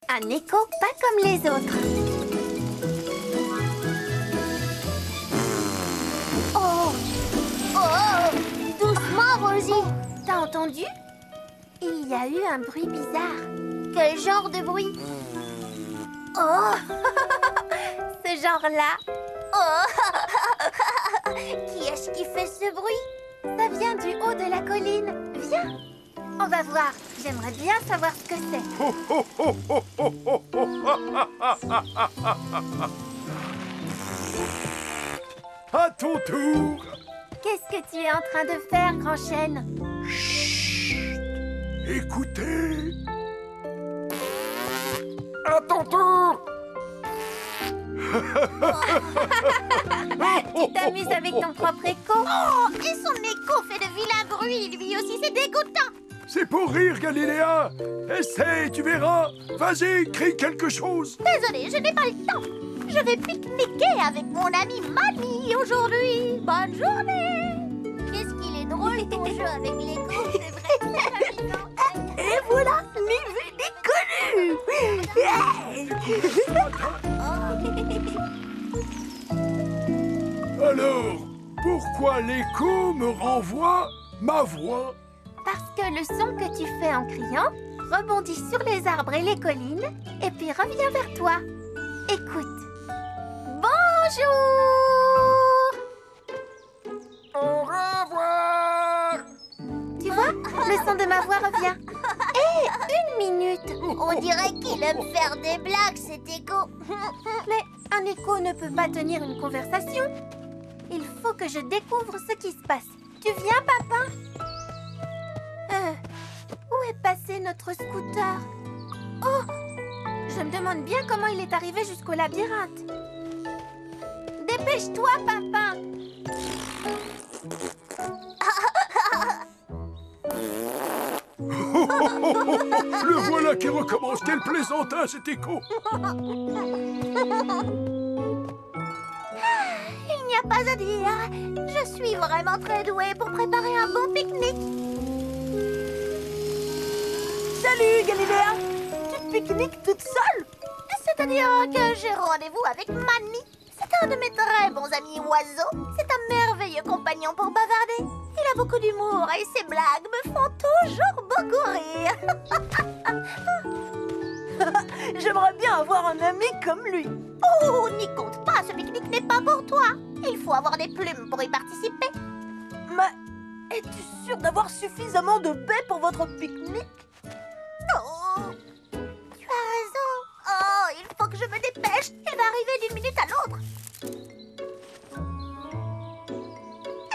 Un écho pas comme les autres. Oh! Oh! Doucement, Rosie! T'as entendu? Il y a eu un bruit bizarre. Quel genre de bruit? Oh! Ce genre-là. Oh! Qui est-ce qui fait ce bruit? Ça vient du haut de la colline. Viens. On va voir. J'aimerais bien savoir ce que c'est. À ton tour. Qu'est-ce que tu es en train de faire, Grand Chêne? Chut. Écoutez. À ton tour. Tu t'amuses avec ton propre écho? Oh! Et son écho fait de vilains bruits, lui aussi, c'est dégoûtant! C'est pour rire, Galiléa. Essaye, tu verras. Vas-y, crie quelque chose. Désolée, je n'ai pas le temps. Je vais pique-niquer avec mon ami Manny aujourd'hui. Bonne journée! Qu'est-ce qu'il est drôle ton jeu avec l'écho, c'est vrai, c'est amusant. Et voilà, Livy Alors, pourquoi l'écho me renvoie ma voix? Parce que le son que tu fais en criant rebondit sur les arbres et les collines et puis revient vers toi. Écoute. Bonjour! Au revoir. Tu vois, le son de ma voix revient. Hé, une minute! On dirait qu'il aime faire des blagues, cet écho. Mais un écho ne peut pas tenir une conversation. Il faut que je découvre ce qui se passe. Tu viens, papa? Où est passé notre scooter? Oh! Je me demande bien comment il est arrivé jusqu'au labyrinthe. Dépêche-toi, papa! Le voilà qui recommence. Quel plaisantin, cet écho. Il n'y a pas à dire. Je suis vraiment très douée pour préparer un bon pique-nique. Salut, Galiléa! Tu te pique-niques toute seule? C'est-à-dire que j'ai rendez-vous avec Manny. C'est un de mes très bons amis oiseaux. C'est un merveilleux compagnon pour bavarder. Il a beaucoup d'humour et ses blagues me font toujours beaucoup rire. J'aimerais bien avoir un ami comme lui. Oh, n'y compte pas, ce pique-nique n'est pas pour toi. Il faut avoir des plumes pour y participer. Mais es-tu sûre d'avoir suffisamment de baies pour votre pique-nique? Oh, tu as raison. Oh, il faut que je me dépêche. Il va arriver d'une minute à l'autre.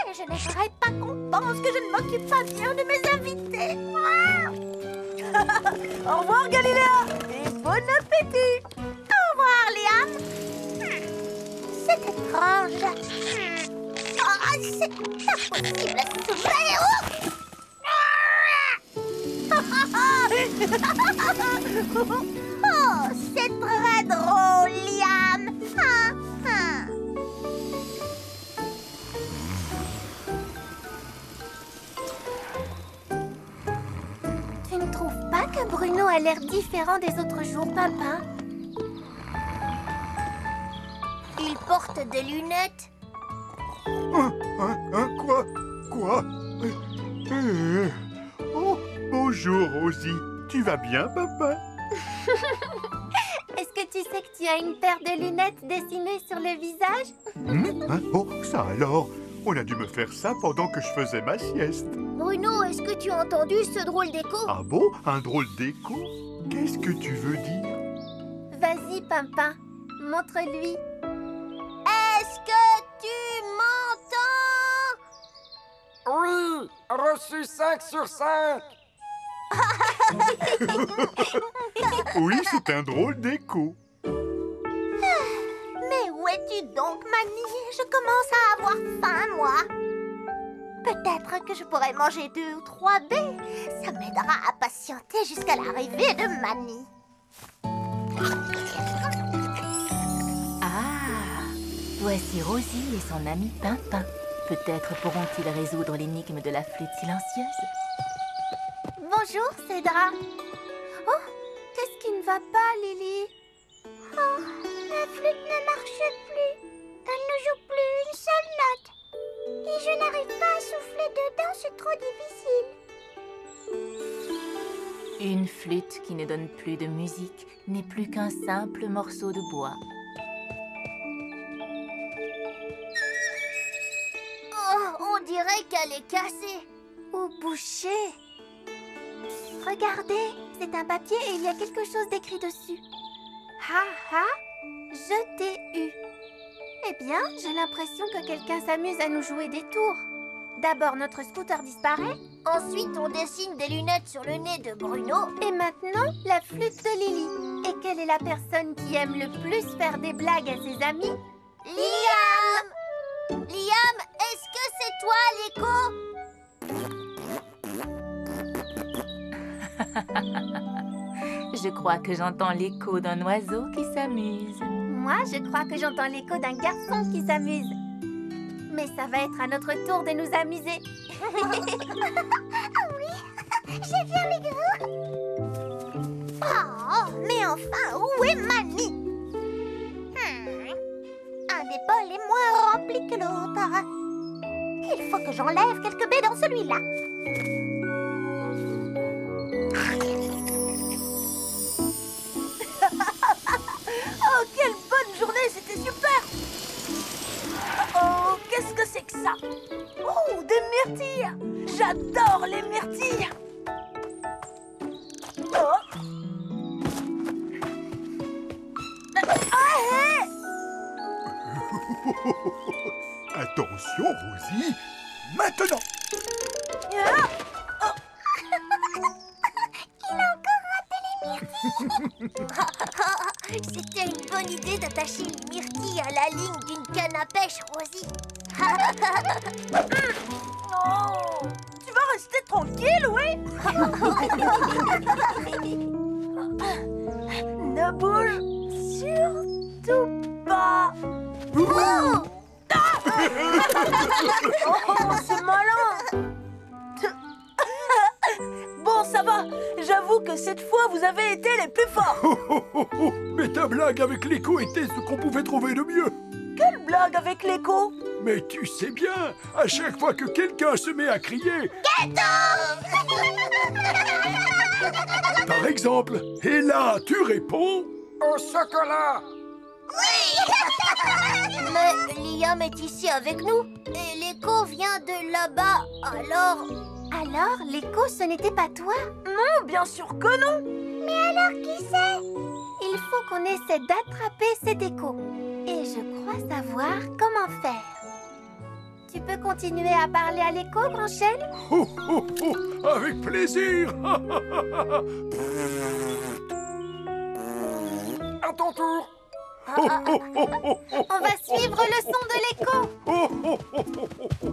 Et je n'aimerais pas qu'on pense que je ne m'occupe pas bien de mes invités. Au revoir, Galiléa! Et bon appétit! Au revoir, Liam. C'est étrange. Oh, c'est impossible à soulever. Oh, c'est très drôle, Liam. Tu ne trouves pas que Bruno a l'air différent des autres jours, papa? Il porte des lunettes. Quoi? Quoi? Oh, bonjour, Rosie. Tu vas bien, papa? Est-ce que tu sais que tu as une paire de lunettes dessinées sur le visage? Oh, ça alors? On a dû me faire ça pendant que je faisais ma sieste. Bruno, est-ce que tu as entendu ce drôle d'écho? Ah bon? Un drôle d'écho? Qu'est-ce que tu veux dire? Vas-y, Pimpin, montre-lui. Est-ce que tu m'entends? Oui, reçu 5 sur 5. Oui, c'est un drôle d'écho. Mais où es-tu donc, Manny? Je commence à avoir faim, moi. Peut-être que je pourrais manger 2 ou 3 baies. Ça m'aidera à patienter jusqu'à l'arrivée de Manny. Ah, voici Rosie et son ami Pimpin. Peut-être pourront-ils résoudre l'énigme de la flûte silencieuse. Bonjour, Cédra. Oh, qu'est-ce qui ne va pas, Lily? Oh, la flûte ne marche plus. Elle ne joue plus une seule note. Et je n'arrive pas à souffler dedans, c'est trop difficile. Une flûte qui ne donne plus de musique n'est plus qu'un simple morceau de bois. Oh, on dirait qu'elle est cassée. Ou bouchée. Regardez, c'est un papier et il y a quelque chose d'écrit dessus. Ha ha, je t'ai eu. Eh bien, j'ai l'impression que quelqu'un s'amuse à nous jouer des tours. D'abord, notre scooter disparaît. Ensuite, on dessine des lunettes sur le nez de Bruno. Et maintenant, la flûte de Lily. Et quelle est la personne qui aime le plus faire des blagues à ses amis? Liam! Liam, est-ce que c'est toi, l'écho? Je crois que j'entends l'écho d'un oiseau qui s'amuse. Moi, je crois que j'entends l'écho d'un garçon qui s'amuse. Mais ça va être à notre tour de nous amuser. J'ai bien les gros. Oh, mais enfin, où est Mamie? Un des bols est moins rempli que l'autre. Il faut que j'enlève quelques baies dans celui-là. Oh, quelle bonne journée, c'était super! Oh, qu'est-ce que c'est que ça? Oh, des myrtilles! J'adore les myrtilles! Oh! Attention, Rosie. Maintenant! C'était une bonne idée d'attacher une myrtille à la ligne d'une canne à pêche, Rosie. Oh, tu vas rester tranquille, oui? Ne bouge surtout pas. Oh, c'est malin. Bon, ça va. J'avoue que cette fois, vous avez été les plus forts. Mais ta blague avec l'écho était ce qu'on pouvait trouver de mieux. Quelle blague avec l'écho? Mais tu sais bien, à chaque fois que quelqu'un se met à crier... Par exemple, et là, tu réponds... Au chocolat! Mais Liam est ici avec nous et l'écho vient de là-bas, alors... Alors, l'écho, ce n'était pas toi? Non, bien sûr que non. Mais alors qui c'est? Il faut qu'on essaie d'attraper cet écho. Et je crois savoir comment faire. Tu peux continuer à parler à l'écho, Grand Chêne? Oh, oh, oh, avec plaisir. À ton tour! Oh, oh, oh, oh, oh, On va suivre le son de l'écho. oh, oh, oh, oh, oh.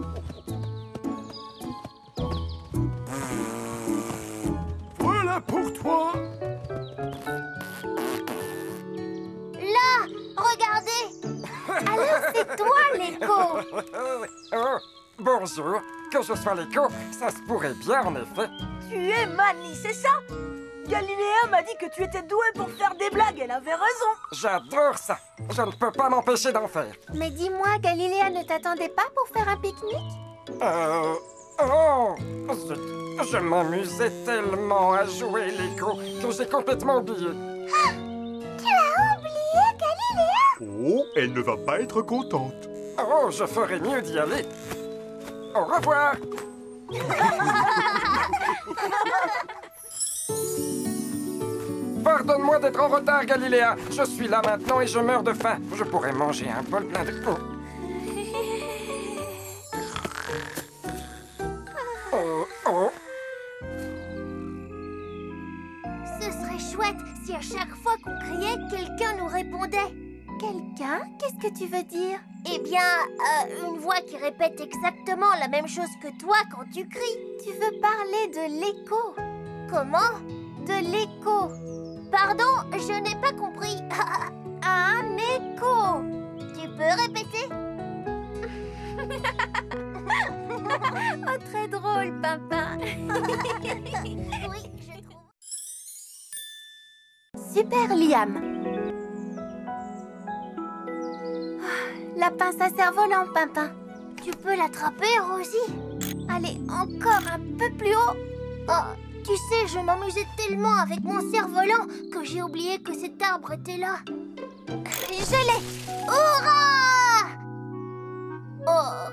Voilà pour toi. Là, regardez. Alors, c'est toi, l'écho. Oh, bonjour. Que je sois l'écho, ça se pourrait bien en effet. Tu es Mani, c'est ça? Galiléa m'a dit que tu étais doué pour faire des blagues. Elle avait raison. J'adore ça. Je ne peux pas m'empêcher d'en faire. Mais dis-moi, Galiléa ne t'attendait pas pour faire un pique-nique? Oh, je m'amusais tellement à jouer l'écho que j'ai complètement oublié. Tu as oublié Galiléa? Oh, elle ne va pas être contente. Oh, je ferais mieux d'y aller. Au revoir. Pardonne-moi d'être en retard, Galiléa. Je suis là maintenant et je meurs de faim. Je pourrais manger un bol plein de... Oh, oh. Ce serait chouette si à chaque fois qu'on criait, quelqu'un nous répondait. Quelqu'un? Qu'est-ce que tu veux dire? Eh bien, une voix qui répète exactement la même chose que toi quand tu cries. Tu veux parler de l'écho? Comment? De l'écho. Pardon, je n'ai pas compris. Un écho. Tu peux répéter? Oh, très drôle, Pimpin. Oui. super liam. La pince à cerf-volant, Pimpin. Tu peux l'attraper, Rosie? Allez, encore un peu plus haut. Oh, tu sais, je m'amusais tellement avec mon cerf-volant que j'ai oublié que cet arbre était là. Je l'ai. Hurrah! Oh,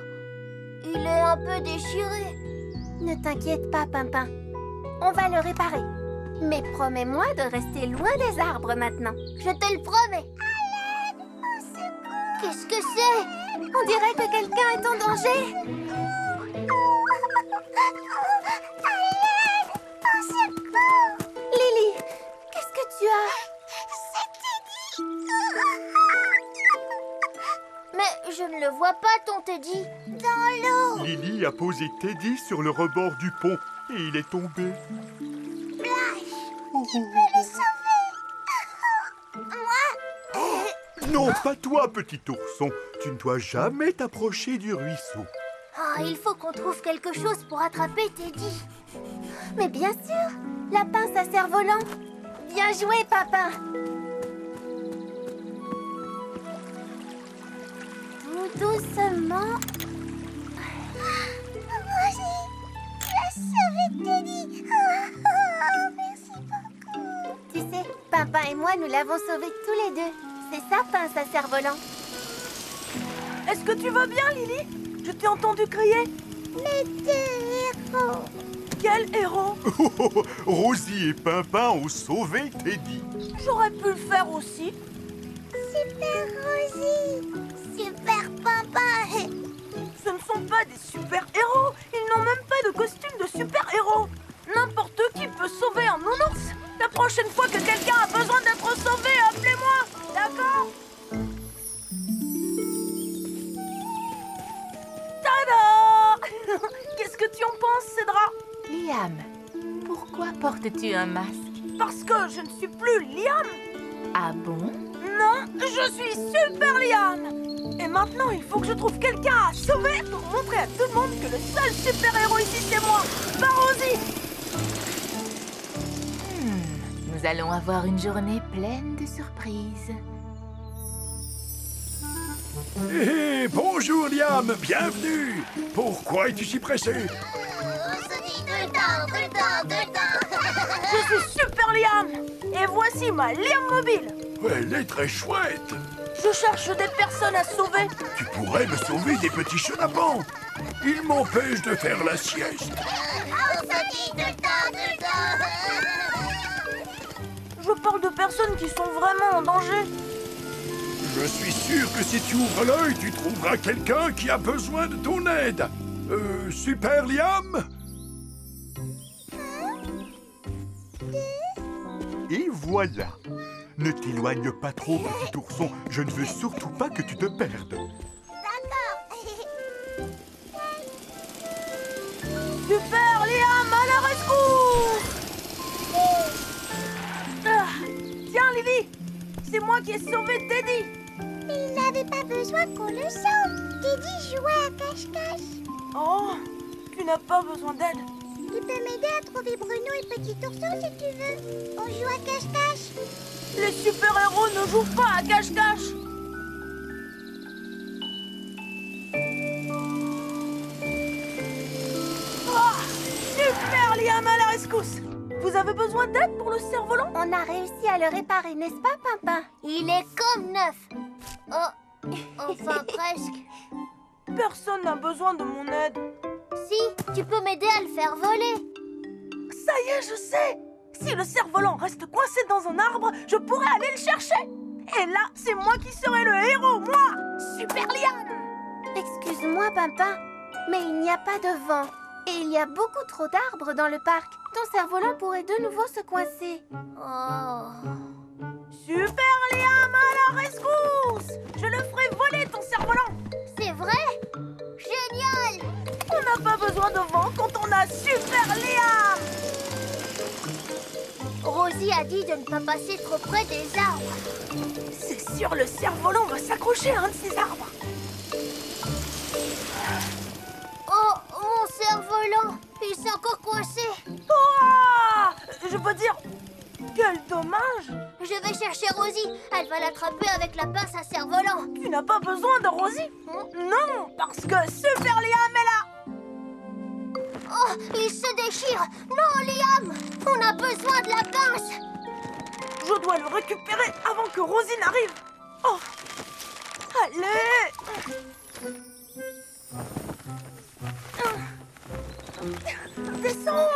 il est un peu déchiré. Ne t'inquiète pas, Pimpin. On va le réparer. Mais promets-moi de rester loin des arbres maintenant. Je te le promets. Qu'est-ce que c'est? On dirait que quelqu'un est en danger. Lily, qu'est-ce que tu as? Mais je ne le vois pas, ton Teddy. Dans l'eau. Lily a posé Teddy sur le rebord du pont et il est tombé. Oh, oh. Non, pas toi, petit ourson. Tu ne dois jamais t'approcher du ruisseau. Ah, il faut qu'on trouve quelque chose pour attraper Teddy. Mais bien sûr, la pince à cerf-volant. Bien joué, Papa. Tout doucement. Rosie, tu as sauvé Teddy. Merci beaucoup. Tu sais, Papa et moi, nous l'avons sauvé tous les deux. C'est sa pince à cerf-volant. Est-ce que tu vas bien, Lily? Je t'ai entendu crier. Les deux héros. Quel héros? Oh, oh, oh. Rosie et Pimpin ont sauvé Teddy. J'aurais pu le faire aussi. Super Rosie. Super Pimpin. Ce ne sont pas des super-héros. Ils n'ont même pas de costume de super-héros. N'importe qui peut sauver un nounours. La prochaine fois que quelqu'un a besoin d'être sauvé, appelez-moi. D'accord? Tada! Qu'est-ce que tu en penses, Cédra? Liam, pourquoi portes-tu un masque? Parce que je ne suis plus Liam. Ah bon? Non, je suis Super Liam. Et maintenant, il faut que je trouve quelqu'un à sauver pour montrer à tout le monde que le seul super-héros ici, c'est moi, pas Rosie. Nous allons avoir une journée pleine de surprises. Hé, bonjour Liam, bienvenue. Pourquoi es-tu si pressé? Je suis Super Liam. Et voici ma Liam mobile. Elle est très chouette. Je cherche des personnes à sauver. Tu pourrais me sauver des petits chenapans. Ils m'empêchent de faire la sieste. Je parle de personnes qui sont vraiment en danger. Je suis sûr que si tu ouvres l'œil, tu trouveras quelqu'un qui a besoin de ton aide. Super Liam? Et voilà. Ne t'éloigne pas trop, petit ourson. Je ne veux surtout pas que tu te perdes. Super Liam, à la rescousse! Ah, tiens, Lily, c'est moi qui ai sauvé Teddy. Il n'avait pas besoin qu'on le sauve. Teddy jouait à cache-cache. Oh, tu n'as pas besoin d'aide. Tu peux m'aider à trouver Bruno et Petit Ourson si tu veux. On joue à cache-cache. Les super-héros ne jouent pas à cache-cache. Oh, Super Liam, à la rescousse. Vous avez besoin d'aide pour le cerf-volant? On a réussi à le réparer, n'est-ce pas, Pimpin? Il est comme neuf. Oh, enfin presque. Personne n'a besoin de mon aide. Si, tu peux m'aider à le faire voler. Ça y est, je sais. Si le cerf-volant reste coincé dans un arbre, je pourrais aller le chercher. Et là, c'est moi qui serai le héros, moi, Super Liam. Excuse-moi, Pimpin, mais il n'y a pas de vent. Et il y a beaucoup trop d'arbres dans le parc. Ton cerf-volant pourrait de nouveau se coincer. Oh. Super Liam, à la rescousse. Je le ferai voler, ton cerf-volant. C'est vrai? Génial! On n'a pas besoin de vent quand on a Super Liam. Rosie a dit de ne pas passer trop près des arbres. C'est sûr, le cerf-volant va s'accrocher à un de ces arbres. Oh, mon cerf-volant! Il s'est encore coincé. Oh, je peux dire, quel dommage. Je vais chercher Rosie. Elle va l'attraper avec la pince à cerf-volant. Tu n'as pas besoin de Rosie? Non, parce que Super Liam est là. Oh, il se déchire. Non, Liam, on a besoin de la pince. Je dois le récupérer avant que Rosie n'arrive. Oh, allez. Descends.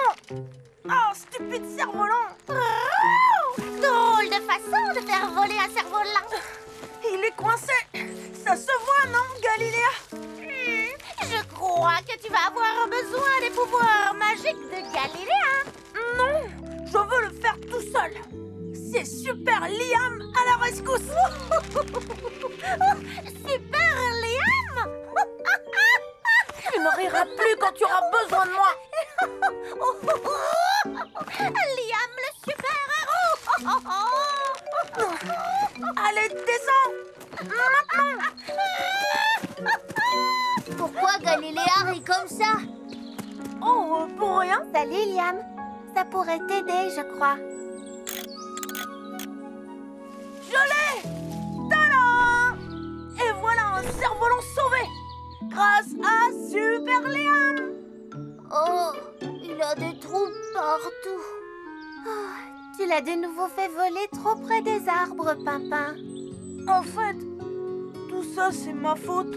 Oh, stupide cerf-volant. Drôle de façon de faire voler un cerf-volant. Il est coincé. Ça se voit, non, Galiléa? Je crois que tu vas avoir besoin des pouvoirs magiques de Galiléa. Non, je veux le faire tout seul. C'est Super Liam à la rescousse. Super Liam. Tu ne riras plus quand tu auras besoin de moi. Liam, le super-héros. Allez, descends. Maintenant. Pourquoi Galiléa rit comme ça? Oh, pour rien. Salut, Liam. Ça pourrait t'aider, je crois. Je l'ai. Tadam! Et voilà un cerf-volant sauvé. Grâce à Super Liam. Oh, il a des trous partout. Oh, tu l'as de nouveau fait voler trop près des arbres, Pimpin. En fait, tout ça, c'est ma faute.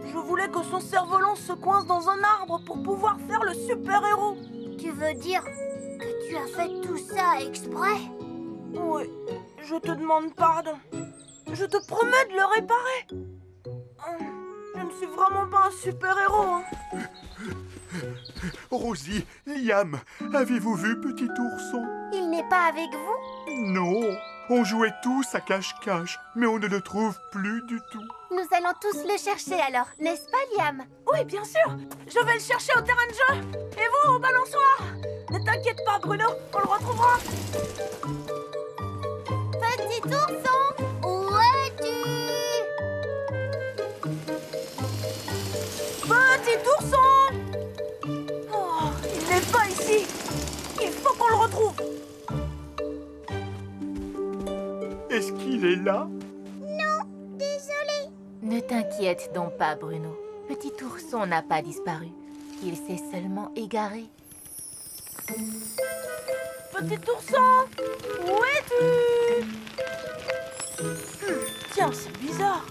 Je voulais que son cerf-volant se coince dans un arbre pour pouvoir faire le super-héros. Tu veux dire que tu as fait tout ça exprès? Oui, je te demande pardon. Je te promets de le réparer. Je ne suis vraiment pas un super-héros, hein. Rosie, Liam, avez-vous vu Petit Ourson? Il n'est pas avec vous? Non, on jouait tous à cache-cache, mais on ne le trouve plus du tout. Nous allons tous le chercher alors, n'est-ce pas, Liam? Oui, bien sûr. Je vais le chercher au terrain de jeu. Et vous, au balançoire? Ne t'inquiète pas, Bruno, on le retrouvera. Petit ourson, où es-tu? Petit ourson! Oh, il n'est pas ici. Il faut qu'on le retrouve. Est-ce qu'il est là? Désolée. Ne t'inquiète donc pas, Bruno. Petit ourson n'a pas disparu. Il s'est seulement égaré. Petit ourson, où es-tu? Tiens, c'est bizarre.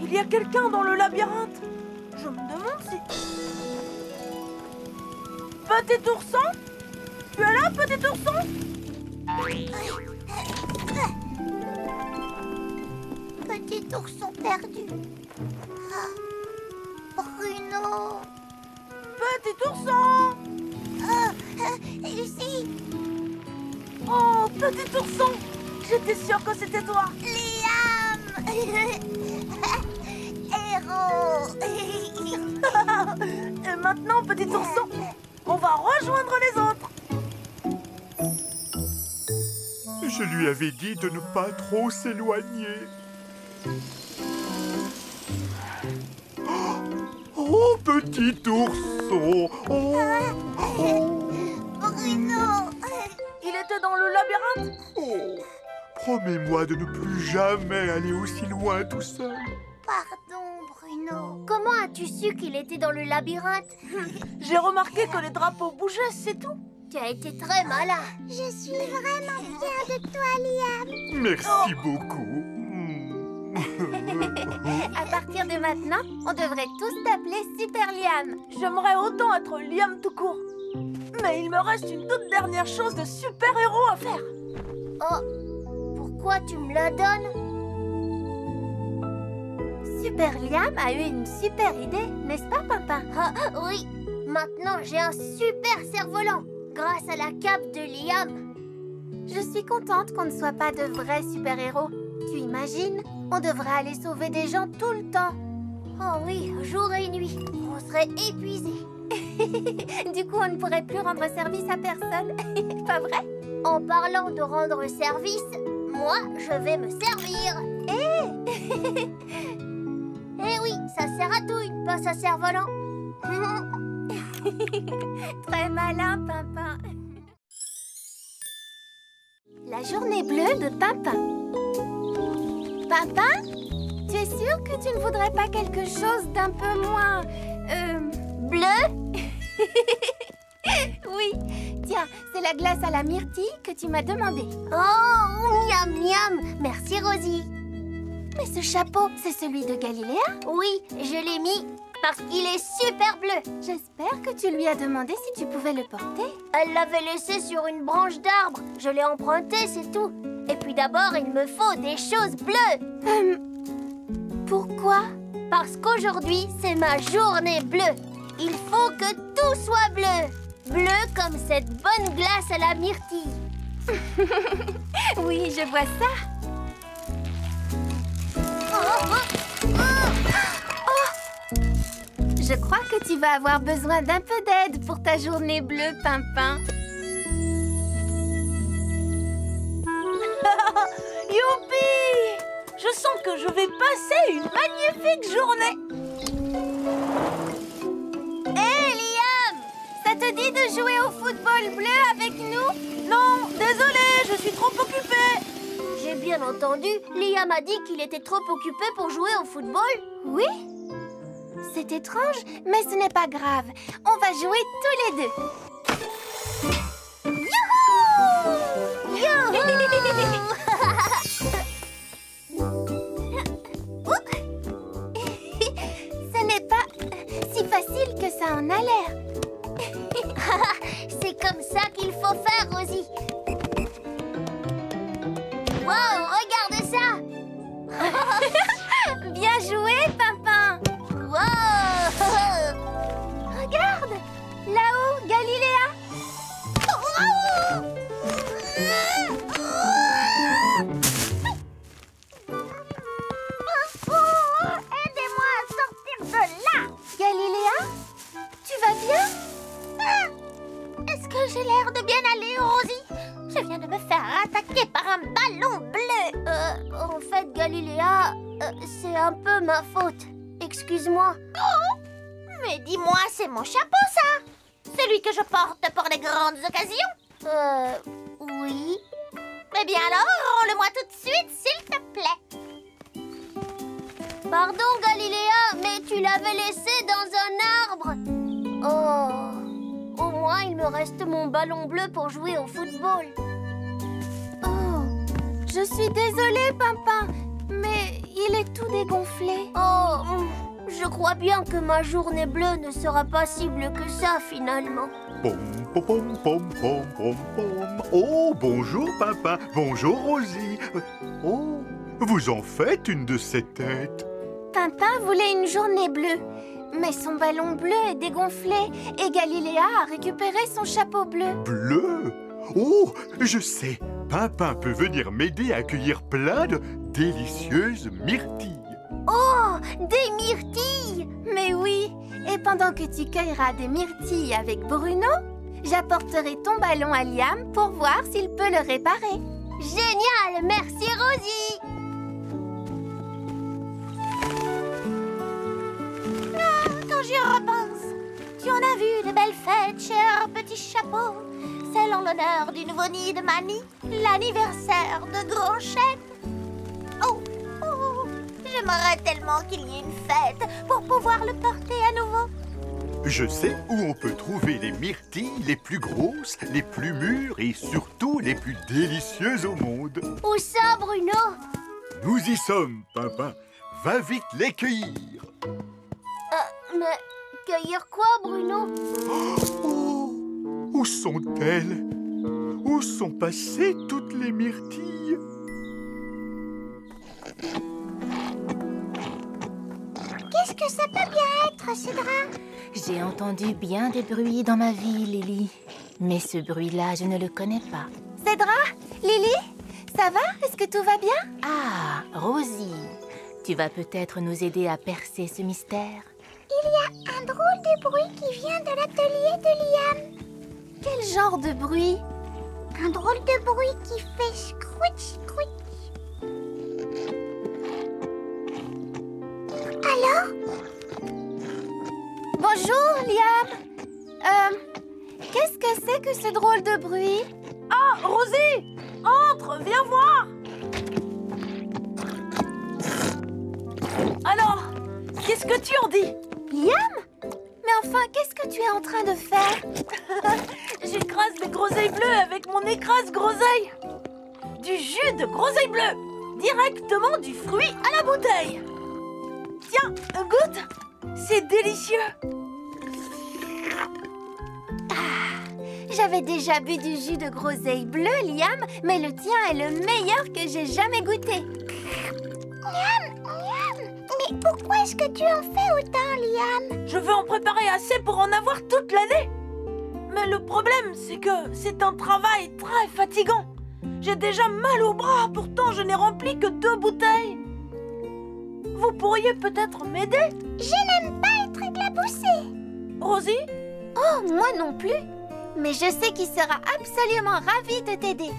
Il y a quelqu'un dans le labyrinthe. Je me demande si... Petit ourson? Tu es là, petit ourson? Petit ourson perdu. Ah, Bruno. Petit ourson! Ici. Oh, petit ourson! J'étais sûre que c'était toi. Liam. Héros. Et maintenant, petit ourson, on va rejoindre les autres. Je lui avais dit de ne pas trop s'éloigner. Oh, petit ourson! Oh, Bruno. Il était dans le labyrinthe. oh. Promets-moi de ne plus jamais aller aussi loin tout seul. Pardon, Bruno. Comment as-tu su qu'il était dans le labyrinthe? J'ai remarqué que les drapeaux bougeaient, c'est tout. Tu as été très malin. Je suis vraiment fière de toi, Liam. Merci beaucoup. À partir de maintenant, on devrait tous t'appeler Super Liam. J'aimerais autant être Liam tout court. Mais il me reste une toute dernière chose de super-héros à faire. Oh, pourquoi tu me la donnes? Super Liam a eu une super idée, n'est-ce pas, Pimpin? Ah, oui, maintenant j'ai un super cerf-volant grâce à la cape de Liam. Je suis contente qu'on ne soit pas de vrais super-héros. Tu imagines? On devrait aller sauver des gens tout le temps. Oh oui, jour et nuit, on serait épuisés. Du coup, on ne pourrait plus rendre service à personne. Pas vrai? En parlant de rendre service, moi, je vais me servir. Eh oui, ça sert à tout, une pince à cerf-volant. Très malin, Pimpin. La journée bleue de Pimpin. Pimpin, tu es sûr que tu ne voudrais pas quelque chose d'un peu moins... Bleu? Oui, tiens, c'est la glace à la myrtille que tu m'as demandé. Oh, miam miam. Merci, Rosie. Mais ce chapeau, c'est celui de Galiléa? Oui, je l'ai mis parce qu'il est super bleu. J'espère que tu lui as demandé si tu pouvais le porter. Elle l'avait laissé sur une branche d'arbre. Je l'ai emprunté, c'est tout. Et puis d'abord, il me faut des choses bleues. Pourquoi? Parce qu'aujourd'hui, c'est ma journée bleue. Il faut que tout soit bleu. Bleu comme cette bonne glace à la myrtille. Oui, je vois ça. Je crois que tu vas avoir besoin d'un peu d'aide pour ta journée bleue, Pimpin. Youpi! Je sens que je vais passer une magnifique journée. Hé, Liam! Ça te dit de jouer au football bleu avec nous? Non, désolée, je suis trop occupée. J'ai bien entendu. Liam a dit qu'il était trop occupé pour jouer au football. Oui? C'est étrange, mais ce n'est pas grave. On va jouer tous les deux. Youhou! Youhou! Ce n'est pas si facile que ça en a l'air. C'est comme ça qu'il faut faire, Rosie. Wow, regarde ça! Bien joué, Pimpin. Wow! Regarde, là-haut, Galiléa. Aidez-moi à sortir de là! Galiléa, tu vas bien? Est-ce que j'ai l'air de bien aller, Rosie? Je viens de me faire attaquer par un ballon bleu. En fait, Galiléa, c'est un peu ma faute. Excuse-moi. Oh! Mais dis-moi, c'est mon chapeau, ça? Celui que je porte pour les grandes occasions? Oui. Eh bien alors, rends-le-moi tout de suite, s'il te plaît. Pardon, Galiléa, mais tu l'avais laissé dans un arbre. Oh, au moins il me reste mon ballon bleu pour jouer au football. Oh, je suis désolée, Pimpin, mais il est tout dégonflé. Oh, je crois bien que ma journée bleue ne sera pas si bleue que ça, finalement. Pom, pom, pom, pom, pom, pom, pom. Oh, bonjour, Pimpin. Bonjour, Rosie. Oh, vous en faites une de ces têtes. Pimpin voulait une journée bleue, mais son ballon bleu est dégonflé et Galiléa a récupéré son chapeau bleu. Bleu? Oh, je sais. Pimpin peut venir m'aider à cueillir plein de délicieuses myrtilles. Oh, des myrtilles! Mais oui, et pendant que tu cueilleras des myrtilles avec Bruno, j'apporterai ton ballon à Liam pour voir s'il peut le réparer. Génial! Merci, Rosie! Quand j'y repense, tu en as vu de belles fêtes, cher petit chapeau. Celle en l'honneur du nouveau-né de Mamie, l'anniversaire de Grand Chêne. Oh, j'aimerais tellement qu'il y ait une fête pour pouvoir le porter à nouveau. Je sais où on peut trouver les myrtilles les plus grosses, les plus mûres et surtout les plus délicieuses au monde. Où ça, Bruno? Nous y sommes, Pimpin. Va vite les cueillir. Mais cueillir quoi, Bruno? Oh, où sont-elles? Où sont passées toutes les myrtilles? Qu'est-ce que ça peut bien être, Cédra? J'ai entendu bien des bruits dans ma vie, Lily. Mais ce bruit-là, je ne le connais pas. Cédra, Lily, ça va? Est-ce que tout va bien? Ah, Rosie, tu vas peut-être nous aider à percer ce mystère. Il y a un drôle de bruit qui vient de l'atelier de Liam. Quel genre de bruit? Un drôle de bruit qui fait scrouch, scrouch. Alors? Bonjour, Liam. Qu'est-ce que c'est que ce drôle de bruit? Ah, Rosie! Entre, viens voir! Alors, qu'est-ce que tu en dis? Liam? Mais enfin, qu'est-ce que tu es en train de faire? J'écrase des groseilles bleues avec mon écrase-groseille. Du jus de groseille bleue. Directement du fruit à la bouteille. Tiens, goûte. C'est délicieux. J'avais déjà bu du jus de groseille bleu, Liam, mais le tien est le meilleur que j'ai jamais goûté. Mais pourquoi est-ce que tu en fais autant, Liam? Je veux en préparer assez pour en avoir toute l'année. Mais le problème, c'est que c'est un travail très fatigant. J'ai déjà mal au bras, pourtant je n'ai rempli que 2 bouteilles. Vous pourriez peut-être m'aider? Je n'aime pas être éclaboussée. Rosie? Oh, moi non plus. Mais je sais qu'il sera absolument ravi de t'aider.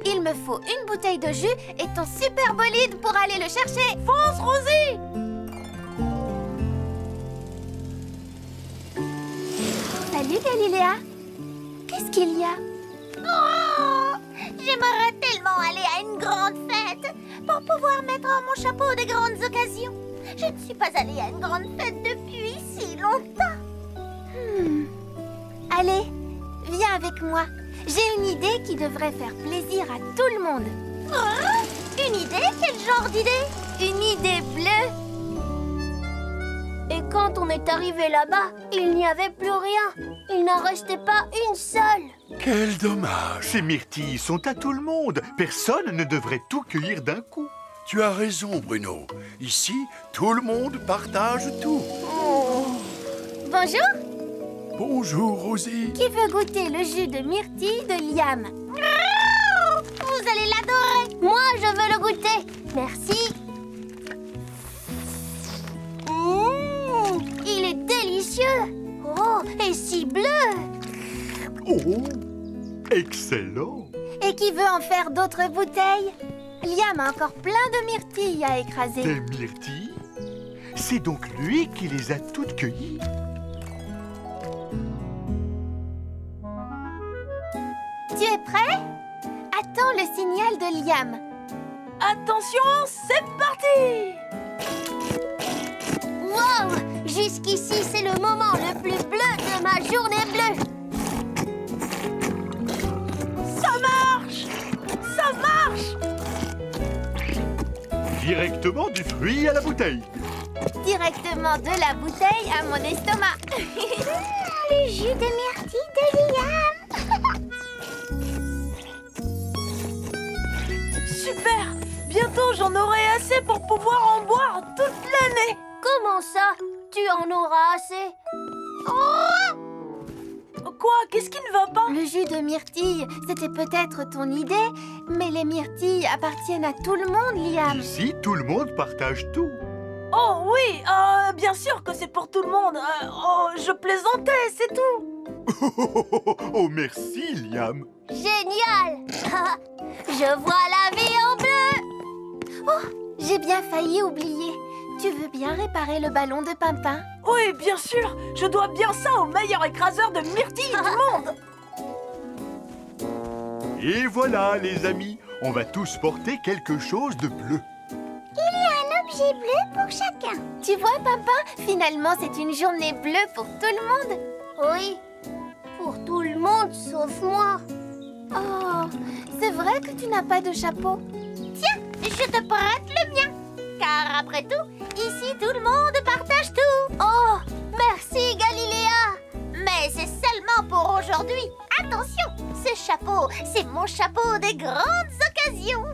Il me faut une bouteille de jus et ton super bolide pour aller le chercher. Fonce, Rosie! Salut, Galiléa. Qu'est-ce qu'il y a? Oh, j'aimerais tellement aller à une grande fête pour pouvoir mettre mon chapeau des grandes occasions. Je ne suis pas allée à une grande fête depuis si longtemps. Allez, viens avec moi. J'ai une idée qui devrait faire plaisir à tout le monde. Oh, une idée? Quel genre d'idée? Une idée bleue. Et quand on est arrivé là-bas, il n'y avait plus rien. Il n'en restait pas une seule. Quel dommage. Ces myrtilles sont à tout le monde. Personne ne devrait tout cueillir d'un coup. Tu as raison, Bruno. Ici, tout le monde partage tout. Bonjour. Bonjour, Rosie. Qui veut goûter le jus de myrtille de Liam? Vous allez l'adorer. Moi, je veux le goûter. Merci. Il est délicieux. Oh, et si bleu. Oh, excellent. Et qui veut en faire d'autres bouteilles? Liam a encore plein de myrtilles à écraser. Des myrtilles? C'est donc lui qui les a toutes cueillies. Tu es prêt? Attends le signal de Liam. Attention, c'est parti! Wow! Jusqu'ici, c'est le moment le plus bleu de ma journée bleue. Ça marche! Ça marche! Directement du fruit à la bouteille. Directement de la bouteille à mon estomac. Le jus de myrtille de Liam. Super! Bientôt, j'en aurai assez pour pouvoir en boire toute l'année. Comment ça? Tu en auras assez? Quoi? Qu'est-ce qui ne va pas? Le jus de myrtille, c'était peut-être ton idée, mais les myrtilles appartiennent à tout le monde, Liam. Ici, tout le monde partage tout. Oh oui, bien sûr que c'est pour tout le monde. Je plaisantais, c'est tout. Oh, merci, Liam. Génial! Je vois la vie en bleu. Oh, j'ai bien failli oublier. Tu veux bien réparer le ballon de Pimpin? Oui, bien sûr. Je dois bien ça au meilleur écraseur de myrtilles du monde. Et voilà, les amis, on va tous porter quelque chose de bleu. Un objet bleu pour chacun. Tu vois, Pimpin, finalement, c'est une journée bleue pour tout le monde. Oui, pour tout le monde sauf moi. Oh, c'est vrai que tu n'as pas de chapeau. Tiens, je te prête le mien. Car après tout, ici tout le monde partage tout. Oh, merci Galiléa. Mais c'est seulement pour aujourd'hui. Attention, ce chapeau, c'est mon chapeau des grandes occasions.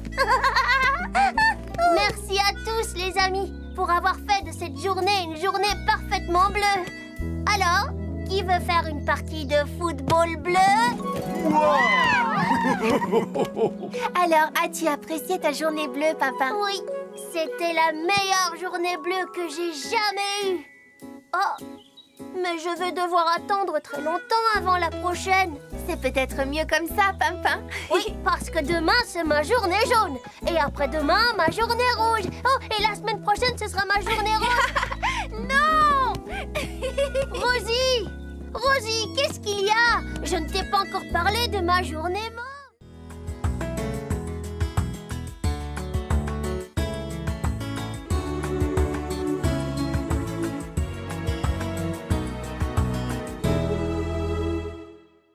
Merci à tous les amis pour avoir fait de cette journée une journée parfaitement bleue. Alors, qui veut faire une partie de football bleu? Alors, as-tu apprécié ta journée bleue, Pimpin? Oui, c'était la meilleure journée bleue que j'ai jamais eue. Oh, mais je vais devoir attendre très longtemps avant la prochaine. C'est peut-être mieux comme ça, Pimpin. Oui, parce que demain, c'est ma journée jaune. Et après-demain, ma journée rouge. Oh, et la semaine prochaine, ce sera ma journée rose. Non! Rosie, qu'est-ce qu'il y a? Je ne t'ai pas encore parlé de ma journée morte.